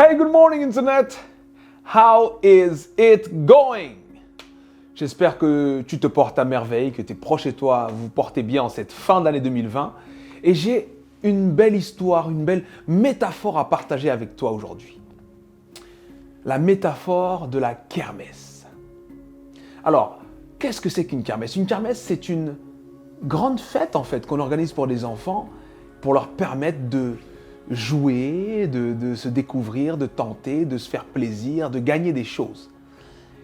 Hey, good morning Internet! How is it going? J'espère que tu te portes à merveille, que tes proches et toi vous portez bien en cette fin d'année 2020. Et j'ai une belle histoire, une belle métaphore à partager avec toi aujourd'hui. La métaphore de la kermesse. Alors, qu'est-ce que c'est qu'une kermesse? Une kermesse, c'est une grande fête en fait qu'on organise pour les enfants pour leur permettre de jouer, de se découvrir, de tenter, de se faire plaisir, de gagner des choses.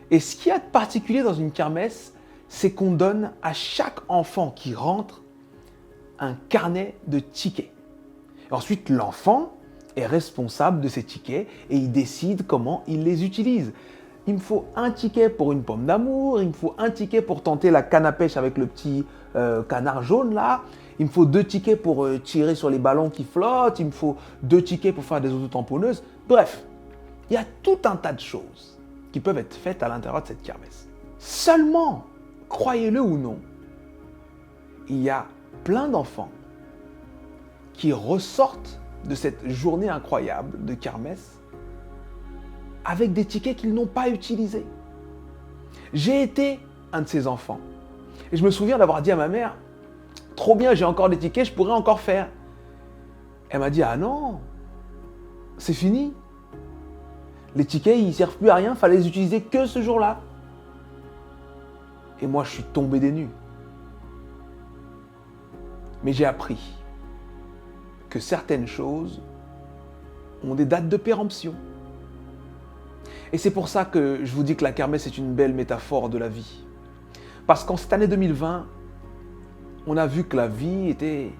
Et ce qu'il y a de particulier dans une kermesse, c'est qu'on donne à chaque enfant qui rentre un carnet de tickets. Et ensuite, l'enfant est responsable de ces tickets et il décide comment il les utilise. Il me faut un ticket pour une pomme d'amour, il me faut un ticket pour tenter la canne à pêche avec le petit canard jaune là, il me faut 2 tickets pour tirer sur les ballons qui flottent, il me faut 2 tickets pour faire des autotamponneuses. Bref, il y a tout un tas de choses qui peuvent être faites à l'intérieur de cette kermesse. Seulement, croyez-le ou non, il y a plein d'enfants qui ressortent de cette journée incroyable de kermesse avec des tickets qu'ils n'ont pas utilisés. J'ai été un de ces enfants. Et je me souviens d'avoir dit à ma mère, « Trop bien, j'ai encore des tickets, je pourrais encore faire. » Elle m'a dit, « Ah non, c'est fini. Les tickets, ils ne servent plus à rien, il fallait les utiliser que ce jour-là. » Et moi, je suis tombé des nues. Mais j'ai appris que certaines choses ont des dates de péremption. Et c'est pour ça que je vous dis que la kermesse est une belle métaphore de la vie. Parce qu'en cette année 2020, on a vu que la vie était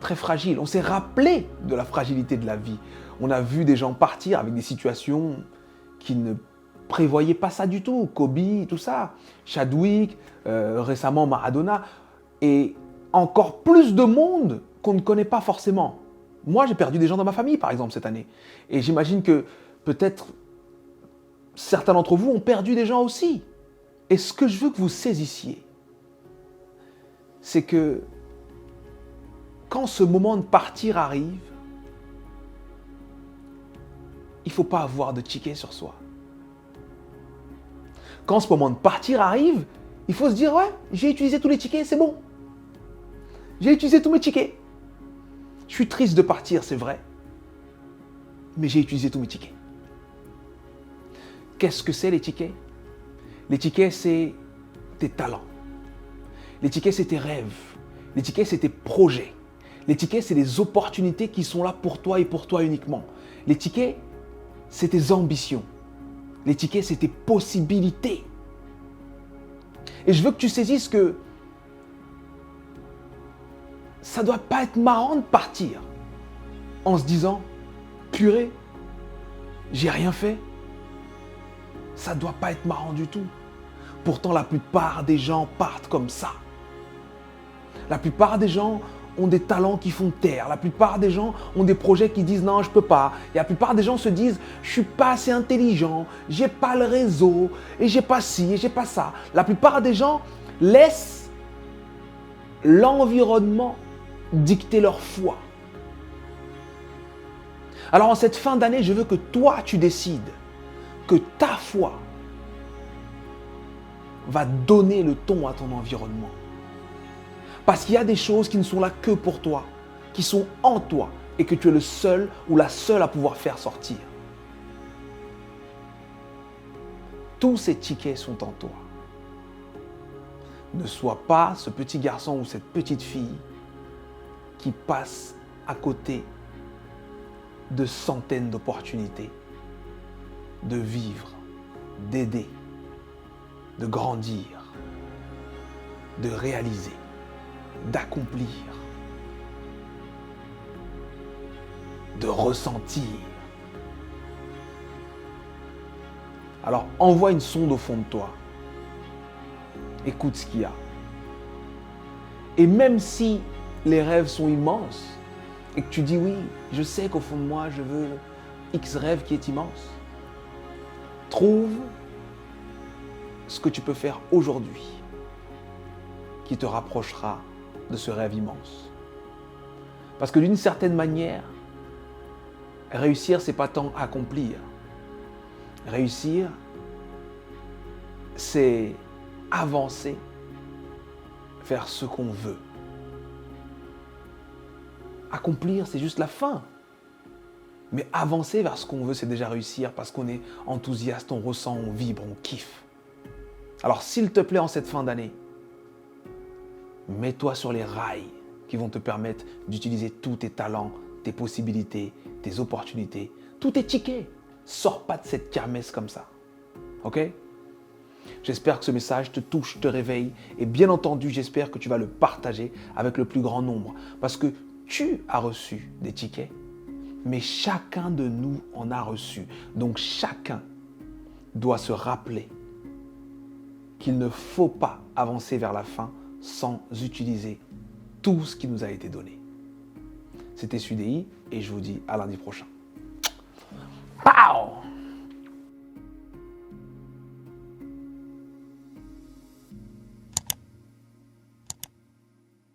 très fragile. On s'est rappelé de la fragilité de la vie. On a vu des gens partir avec des situations qui ne prévoyaient pas ça du tout. Kobe, tout ça. Chadwick, récemment Maradona. Et encore plus de monde qu'on ne connaît pas forcément. Moi, j'ai perdu des gens dans ma famille, par exemple, cette année. Et j'imagine que peut-être certains d'entre vous ont perdu des gens aussi. Et ce que je veux que vous saisissiez, c'est que quand ce moment de partir arrive, il ne faut pas avoir de ticket sur soi. Quand ce moment de partir arrive, il faut se dire, ouais, j'ai utilisé tous les tickets, c'est bon. J'ai utilisé tous mes tickets. Je suis triste de partir, c'est vrai, mais j'ai utilisé tous mes tickets. Qu'est-ce que c'est les tickets? Les tickets, c'est tes talents. Les tickets, c'est tes rêves. Les tickets, c'est tes projets. Les tickets, c'est les opportunités qui sont là pour toi et pour toi uniquement. Les tickets, c'est tes ambitions. Les tickets, c'est tes possibilités. Et je veux que tu saisisses que ça ne doit pas être marrant de partir en se disant « Purée, j'ai rien fait ». Ça ne doit pas être marrant du tout. Pourtant, la plupart des gens partent comme ça. La plupart des gens ont des talents qui font taire. La plupart des gens ont des projets qui disent non, je ne peux pas. Et la plupart des gens se disent je ne suis pas assez intelligent, je n'ai pas le réseau, et j'ai pas ci, et j'ai pas ça. La plupart des gens laissent l'environnement dicter leur foi. Alors en cette fin d'année, je veux que toi, tu décides que ta foi va donner le ton à ton environnement. Parce qu'il y a des choses qui ne sont là que pour toi, qui sont en toi et que tu es le seul ou la seule à pouvoir faire sortir. Tous ces tickets sont en toi. Ne sois pas ce petit garçon ou cette petite fille qui passe à côté de centaines d'opportunités de vivre, d'aider, de grandir, de réaliser, d'accomplir, de ressentir. Alors envoie une sonde au fond de toi. Écoute ce qu'il y a. Et même si les rêves sont immenses et que tu dis oui, je sais qu'au fond de moi, je veux X rêve qui est immense, trouve ce que tu peux faire aujourd'hui qui te rapprochera de ce rêve immense. Parce que d'une certaine manière, Réussir, c'est pas tant accomplir. Réussir, c'est avancer vers ce qu'on veut. Accomplir, c'est juste la fin. Mais avancer vers ce qu'on veut, c'est déjà réussir parce qu'on est enthousiaste, on ressent, on vibre, on kiffe. Alors, s'il te plaît, en cette fin d'année, mets-toi sur les rails qui vont te permettre d'utiliser tous tes talents, tes possibilités, tes opportunités. Tout est ticket. Sors pas de cette kermesse comme ça. Ok ? J'espère que ce message te touche, te réveille. Et bien entendu, j'espère que tu vas le partager avec le plus grand nombre. Parce que tu as reçu des tickets, mais chacun de nous en a reçu. Donc chacun doit se rappeler qu'il ne faut pas avancer vers la fin sans utiliser tout ce qui nous a été donné. C'était Sudei et je vous dis à lundi prochain. Pow!